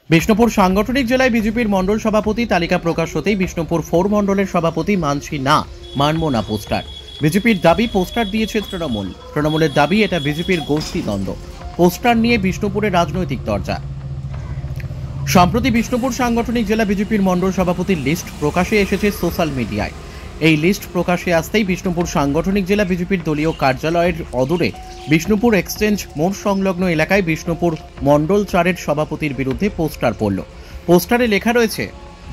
বিষ্ণুপুর সাংগঠনিক জেলায় বিজেপির মণ্ডল সভাপতি তালিকা প্রকাশ হতেই বিষ্ণুপুর 4 মণ্ডলের সভাপতি মানছি না, মানব না পোস্টার। বিজেপির দাবি পোস্টার দিয়েছে তৃণমূলের দাবি এটা বিজেপির গোষ্ঠীদ্বন্দ্ব। পোস্টার নিয়ে বিষ্ণুপুরে রাজনৈতিক চর্চা। সম্প্রতি বিষ্ণুপুর সাংগঠনিক জেলা বিজেপির মণ্ডল সভাপতির লিস্ট প্রকাশে এসেছে সোশ্যাল মিডিয়ায়। এই লিস্ট প্রকাশে আসতেই বিষ্ণুপুর সাংগঠনিক জেলা বিজেপির দলীয় কার্যালয়ের অদূরে বিষ্ণুপুর এক্সচেঞ্জ মোড় সংলগ্ন এলাকায় বিষ্ণুপুর মণ্ডল 4-এর সভাপতির বিরুদ্ধে পোস্টার পড়ল। পোস্টারে লেখা রয়েছে,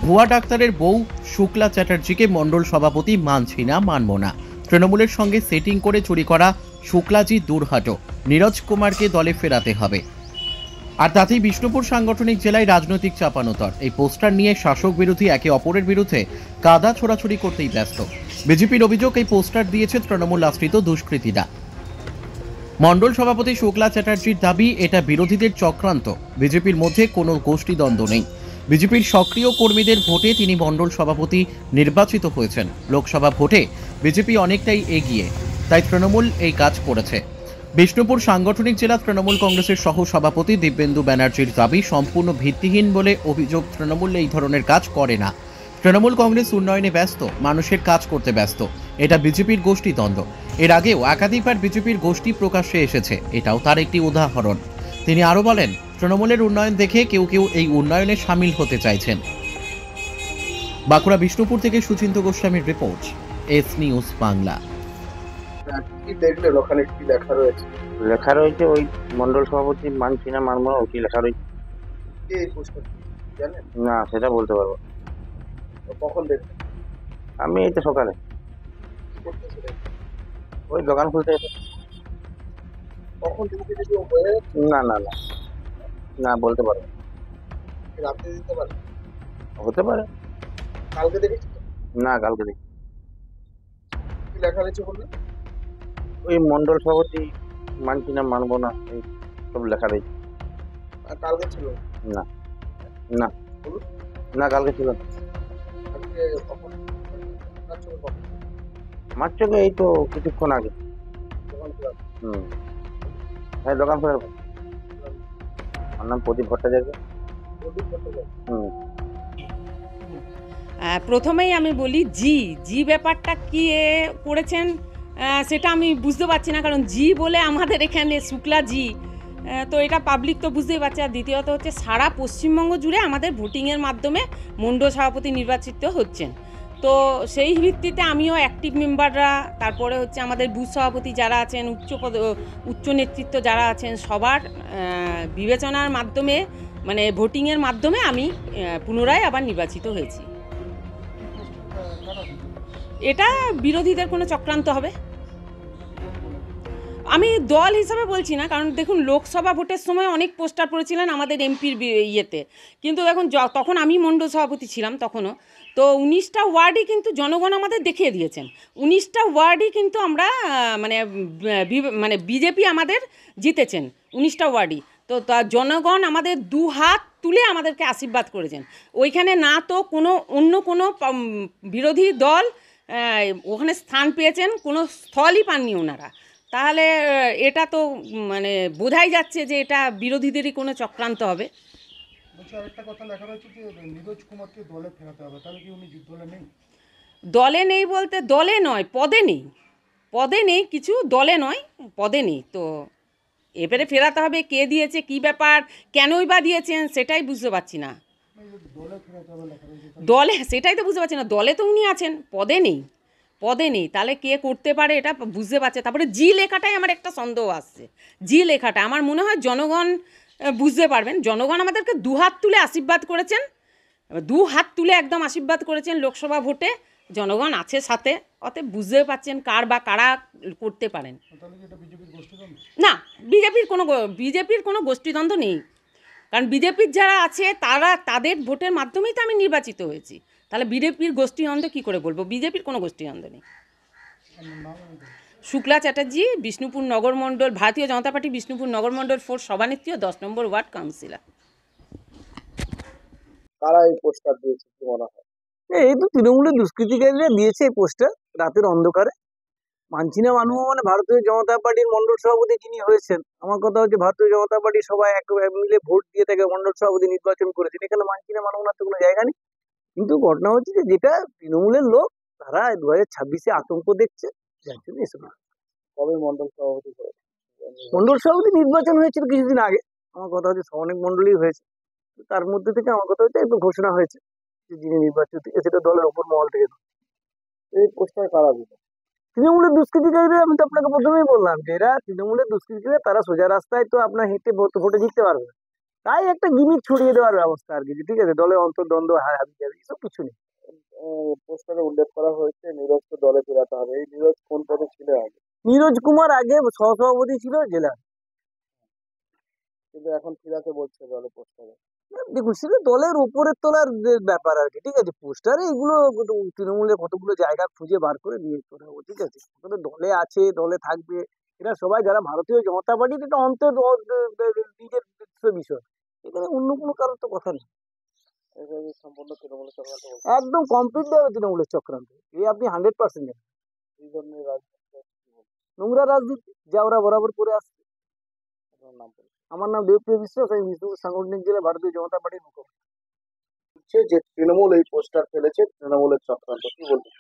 ভুয়া ডাক্তারের বউ শুক্লা চ্যাটার্জিকে মণ্ডল সভাপতি মানছি না, মানব না। তৃণমূলের সঙ্গে সেটিং করে চুরি করা শুক্লাজি দূর হাটো, নীরজ কুমারকে দলে ফেরাতে হবে। আর তাতেই বিষ্ণুপুর সাংগঠনিক জেলায় রাজনৈতিক চাপানোতর। এই পোস্টার নিয়ে শাসক বিরোধী একে অপরের বিরুদ্ধে কাদা ছোড়াছুড়ি করতেই ব্যস্ত। বিজেপির অভিযোগ, এই পোস্টার দিয়েছে তৃণমূল আশ্রিত দুষ্কৃতীরা। মণ্ডল সভাপতি শুক্লা চ্যাটার্জির দাবি এটা বিরোধীদের চক্রান্ত। বিজেপির মধ্যে কোনো গোষ্ঠীদ্বন্দ্ব নেই। বিজেপির সক্রিয় কর্মীদের ভোটে তিনি মণ্ডল সভাপতি নির্বাচিত হয়েছেন। লোকসভা ভোটে বিজেপি অনেকটাই এগিয়ে, তাই তৃণমূল এই কাজ করেছে। বিষ্ণুপুর সাংগঠনিক জেলা তৃণমূল কংগ্রেসের সহ সভাপতি দিব্যেন্দু ব্যানার্জির দাবি সম্পূর্ণ ভিত্তিহীন বলে অভিযোগ। তৃণমূল এই ধরনের কাজ করে না। তৃণমূল কংগ্রেস উন্নয়নে ব্যস্ত, মানুষের কাজ করতে ব্যস্ত। এটা বিজেপির গোষ্ঠীদ্বন্দ্ব। এর আগেও একাধিকবার বিজেপির গোষ্ঠী প্রকাশ্যে এসেছে, এটাও তার একটি উদাহরণ। তিনি আরও বলেন, তৃণমূলের উন্নয়ন দেখে কেউ কেউ এই উন্নয়নে সামিল হতে চাইছেন। বাঁকুড়া বিষ্ণুপুর থেকে সুচিন্ত গোস্বামীর রিপোর্ট, এস নিউজ বাংলা। কি দেখলেন ওখানে, কি লেখা রয়েছে? লেখা রয়েছে ওই মন্ডল সভাপতি মানছি না, মানব না, ওই লেখা রয়েছে। কে এই পোস্টার জানেন? না, সেটা বলতে পারবো না। কখন দেখলেন? আমি এই তো সকালে কি করতেছিলেন? ওই দোকান খুলতে এসে। কখন ঢুকে যদি হয়ে যাচ্ছে, না না না, না বলতে পারবো না। রাতে দিতে পারে? হতে পারে। কালকে দেখেছিল? না, কালকে দেখি। কি লেখা রয়েছে বললেন? ওই মন্ডল সভাপতি মানছি না, মানবো না, এই সব লেখা রয়েছে। আর কালকে ছিল? না না বলুন। না, কালকে ছিল না। আজকে কখন? আপনার ছবি কখন? আমার চোখে এই তো কিছুক্ষণ আগে। দোকান খোলা? হ্যাঁ, দোকান খোলার পর। আমার নাম প্রদীপ ভট্টাচার্য। প্রদীপ ভট্টাচার্য। প্রথমেই আমি বলি জি ব্যাপারটা কি করেছেন সেটা আমি বুঝতে পারছি না, কারণ জি বলে আমাদের এখানে শুক্লা জি, তো এটা পাবলিক তো বুঝতেই পারছে। আর দ্বিতীয়ত হচ্ছে, সারা পশ্চিমবঙ্গ জুড়ে আমাদের ভোটিংয়ের মাধ্যমে মণ্ডল সভাপতি নির্বাচিত হচ্ছেন। তো সেই ভিত্তিতে আমিও অ্যাক্টিভ মেম্বাররা, তারপরে হচ্ছে আমাদের বুথ সভাপতি যারা আছেন, উচ্চ নেতৃত্ব যারা আছেন, সবার বিবেচনার মাধ্যমে, মানে ভোটিংয়ের মাধ্যমে আমি পুনরায় আবার নির্বাচিত হয়েছি। এটা বিরোধীদের কোনো চক্রান্ত হবে। আমি দল হিসাবে বলছি না, কারণ দেখুন, লোকসভা ভোটের সময় অনেক পোস্টার পড়েছিলেন আমাদের এমপির ইয়েতে, কিন্তু দেখুন তখন আমি মণ্ডল সভাপতি ছিলাম তখনও। তো 19টা ওয়ার্ডই কিন্তু জনগণ আমাদের দেখিয়ে দিয়েছেন। 19টা ওয়ার্ডই কিন্তু আমরা মানে বিজেপি আমাদের জিতেছেন 19টা ওয়ার্ডই। তো জনগণ আমাদের দু হাত তুলে আমাদেরকে আশীর্বাদ করেছেন। ওইখানে না তো অন্য কোনো বিরোধী দল ওখানে স্থান পেয়েছেন, কোনো স্থলই পাননি ওনারা। তাহলে এটা তো মানে বোঝাই যাচ্ছে যে এটা বিরোধীদেরই কোনো চক্রান্ত হবে। আরেকটা কথা লেখা রয়েছে যে নীরজ কুমারকে দলে ফেরাতে হবে, তাহলে কি উনি দলে নেই? দলে নেই বলতে, দলে নয়, পদে নেই। পদে নেই, কিছু দলে নয়, পদে নেই। তো এবারে ফেরাতে হবে, কে দিয়েছে, কি ব্যাপার, কেনই বা দিয়েছেন সেটাই বুঝতে পারছি না। দলে, সেটাই তো বুঝতে পারছি না। দলে তো উনি আছেন, পদে নেই। পদে নেই, তাহলে কে করতে পারে এটা বুঝতে পারছে। তারপরে জি লেখাটাই আমার একটা সন্দেহ আসছে। জি লেখাটা আমার মনে হয় জনগণ বুঝতে পারবেন। জনগণ আমাদেরকে দু হাত তুলে আশীর্বাদ করেছেন, দু হাত তুলে একদম আশীর্বাদ করেছেন লোকসভা ভোটে। জনগণ আছে সাথে, অতএব বুঝতে পারছেন কার বা কারা করতে পারেন। না, বিজেপির কোনো গোষ্ঠীদ্বন্দ্ব নেই, কারণ বিজেপির যারা আছে তাদের ভোটের মাধ্যমেই তো আমি নির্বাচিত হয়েছি। তাহলে বিজেপির গোষ্ঠীদ্বন্দ্ব কী করে বলবো? বিজেপির কোনো গোষ্ঠীদ্বন্দ্ব নেই। শুক্লা চ্যাটার্জি, বিষ্ণুপুর নগর মণ্ডল, ভারতীয় জনতা পার্টি বিষ্ণুপুর নগর মণ্ডল 4 সভানেত্রী ও 10 নম্বর ওয়ার্ড কাউন্সিলর। কারা এই পোস্টার দিয়েছে কি মনে হয়? এই তো তৃণমূলের দুষ্কৃতিকারীরা দিয়েছে এই পোস্টার রাতের অন্ধকারে। মানছি না মানবো মানে ভারতীয় জনতা পার্টির মন্ডল সভাপতি যিনি হয়েছেন, আমার কথা হচ্ছে ভারতীয় জনতা পার্টি সবাই এক মিলে ভোট দিয়ে তাকে মন্ডল সভাপতি নির্বাচন করেছেন, এখানে মানছি না মানবো না তো কোনো জায়গা নেই। কিন্তু ঘটনা হচ্ছে যে যেটা তৃণমূলের লোক তারা 2026-এ আতঙ্ক দেখছে, যার জন্য এসব। কবে মন্ডল সভাপতি করে? মন্ডল সভাপতি নির্বাচন হয়েছিল কিছুদিন আগে, আমার কথা হচ্ছে অনেক মন্ডলই হয়েছে, তার মধ্যে থেকে আমার কথা হচ্ছে একটু ঘোষণা হয়েছে যে যিনি নির্বাচিত থেকে সেটা দলের ওপর মহল থেকে। এই পোস্টার কারা দিল? তৃণমূলের দুষ্কৃতিকারীরা, আমি তো আপনাকে প্রথমেই বললাম যে এরা তৃণমূলের দুষ্কৃতিকারী, তারা সোজা রাস্তায় তো আপনার হেঁটে ভোটে জিততে পারবে না, তাই একটা গিমিক ছড়িয়ে দেওয়ার ব্যবস্থা আর কি, ঠিক আছে, দলের অন্তর্দ্বন্দ্ব হাবি যাবে, এসব কিছু নেই। পোস্টারে উল্লেখ করা হয়েছে নীরজকে দলে ফেরাতে হবে। এই নীরজ কোন পদে ছিল আগে? নীরজ কুমার আগে সহসভাপতি ছিল জেলার, কিন্তু এখন ফিরাতে বলছে দলে পোস্টারে। দেখুন সেটা দলের উপরের তোলার ব্যাপার আর কি, ঠিক আছে, পোস্টারে এগুলো তৃণমূলের কতগুলো জায়গা খুঁজে বার করে দিয়ে করা হবে, ঠিক আছে, দলে আছে, দলে থাকবে, এরা সবাই যারা ভারতীয় জনতা পার্টির, এটা অন্তর নিজের বিষয়, এখানে অন্য কোনো কারোর তো কথা নেই। সম্পূর্ণ তৃণমূলের চক্রান্ত, একদম কমপ্লিট দেবে তৃণমূলের চক্রান্ত, এই আপনি 100% জানেন। এই ধরনের রাজনীতি নোংরা রাজনীতি যা ওরা বরাবর করে আসছে। নাম আমার নাম দেবপ্রিয় বিশ্বাস, আমি বিষ্ণুপুর সাংগঠনিক জেলা ভারতীয় জনতা পার্টির মুখপাত্র। যে তৃণমূল এই পোস্টার ফেলেছে তৃণমূলের চক্রান্ত, কি বলবেন?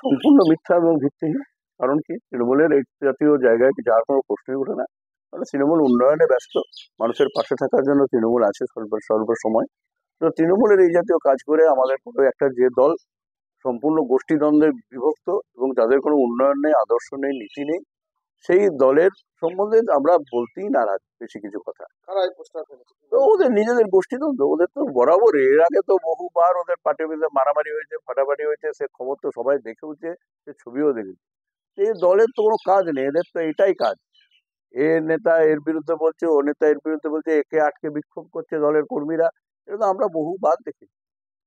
সম্পূর্ণ মিথ্যা এবং ভিত্তিহীন। কারণ কি, তৃণমূলের এই জাতীয় জায়গায় যাওয়ার কোনো প্রশ্নই ওঠে না। মানে তৃণমূল উন্নয়নে ব্যস্ত, মানুষের পাশে থাকার জন্য তৃণমূল আছে সর্বসময়। তো তৃণমূলের এই জাতীয় কাজ করে আমাদের কোনো একটা যে দল সম্পূর্ণ গোষ্ঠীদ্বন্দ্বে বিভক্ত এবং যাদের কোনো উন্নয়ন নেই, আদর্শ নেই, নীতি নেই, সেই দলের সম্বন্ধে আমরা বলতেই নারাজ বেশি কিছু কথা। কারা এই পোস্টার ফেলেছে? তো ওদের নিজেদের গোষ্ঠীদ্বন্দ্ব, ওদের তো বরাবর, এর আগে তো বহুবার ওদের পার্টির মধ্যে মারামারি হয়েছে, ফাটাফাটি হয়েছে, সে খবর তো সবাই দেখেওছে, সে ছবিও দেখেছে। এই দলের তো কোনো কাজ নেই, এদের তো এটাই কাজ, এ নেতা এর বিরুদ্ধে বলছে, ও নেতা এর বিরুদ্ধে বলছে, একে আটকে বিক্ষোভ করছে দলের কর্মীরা, এটা তো আমরা বহুবার দেখি।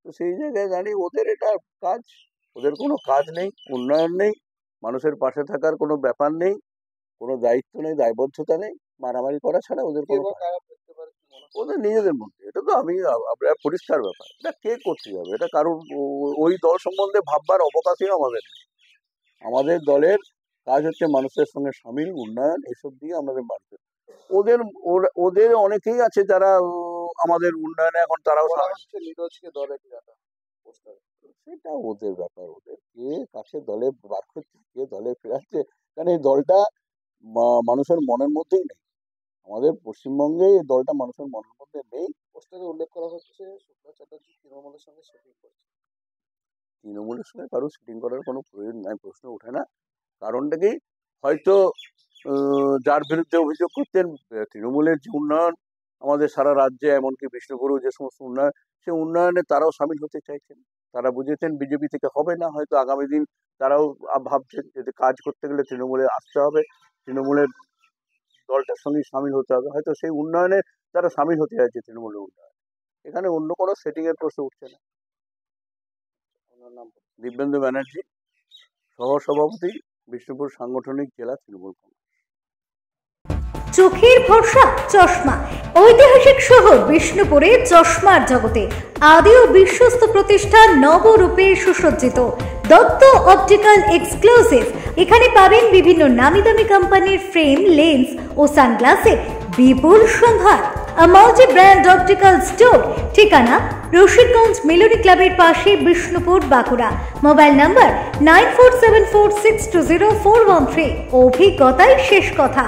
তো সেই জায়গায় জানি ওদের এটা কাজ, ওদের কোনো কাজ নেই, উন্নয়ন নেই, মানুষের পাশে থাকার কোনো ব্যাপার নেই, কোনো দায়িত্ব নেই, দায়বদ্ধতা নেই, মারামারি করা ছাড়া ওদের কোনো, ওদের নিজেদের মধ্যে। এটা তো আমরা পরিষ্কার ব্যাপার, এটা কে করতে যাবে, এটা কারণ ওই দল সম্বন্ধে ভাববার অবকাশই আমাদের নেই। আমাদের দলের কাজ হচ্ছে মানুষের সঙ্গে সামিল, উন্নয়ন, এসব দিয়ে আমাদের বাড়বে। ওদের অনেকেই আছে যারা আমাদের উন্নয়নে এখন তারাও নীরজকে দলে ফেরাতে, সেটা ওদের ব্যাপার, ওদের কে কাছে দলে বার করছে, কে দলে ফেরাচ্ছে, কারণ এই দলটা মানুষের মনের মধ্যেই নেই। আমাদের পশ্চিমবঙ্গে এই দলটা মানুষের মনের মধ্যে নেই। পোস্টারে উল্লেখ করা হচ্ছে শুক্লা চ্যাটার্জি তৃণমূলের সঙ্গে সেটিং করছে। তৃণমূলের সঙ্গে কারো সেটিং করার কোনো প্রয়োজন নাই, প্রশ্ন ওঠে না। কারণটা কি, হয়তো যার বিরুদ্ধে অভিযোগ করতেন, তৃণমূলের যে উন্নয়ন আমাদের সারা রাজ্যে, এমনকি বিষ্ণুপুরেও যে সমস্ত উন্নয়ন, সেই উন্নয়নে তারাও সামিল হতে চাইছেন। তারা বুঝেছেন বিজেপি থেকে হবে না, হয়তো আগামী দিন তারাও ভাবছেন যে কাজ করতে গেলে তৃণমূলে আসতে হবে, তৃণমূলের দলটার সঙ্গে সামিল হতে হবে, হয়তো সেই উন্নয়নে তারা সামিল হতে চাইছে তৃণমূলের উন্নয়ন। এখানে অন্য কোনো সেটিং এর প্রশ্ন উঠছে না। দিব্যেন্দু ব্যানার্জি, সহসভাপতি, বিষ্ণুপুর সাংগঠনিক জেলা তৃণমূল কংগ্রেস। চোখের ভরসা চশমা, ঐতিহাসিক শহর বিষ্ণুপুরে চশমার জগতে আদি ও বিশ্বস্ত প্রতিষ্ঠান নবরূপে সুসজ্জিত দত্ত অপটিক্যাল এক্সক্লুসিভ। এখানে পাবেন বিভিন্ন নামি দামি কোম্পানির ফ্রেম, লেন্স ও সানগ্লাসের বিপুল সম্ভার। মাল্টি ব্র্যান্ড অপটিক্যাল স্টোর, ঠিকানা রশিদগঞ্জ মিলনী ক্লাবের পাশে, বিষ্ণুপুর, বাঁকুড়া। Mobile number 9474620413। অভিজ্ঞতায় শেষ কথা।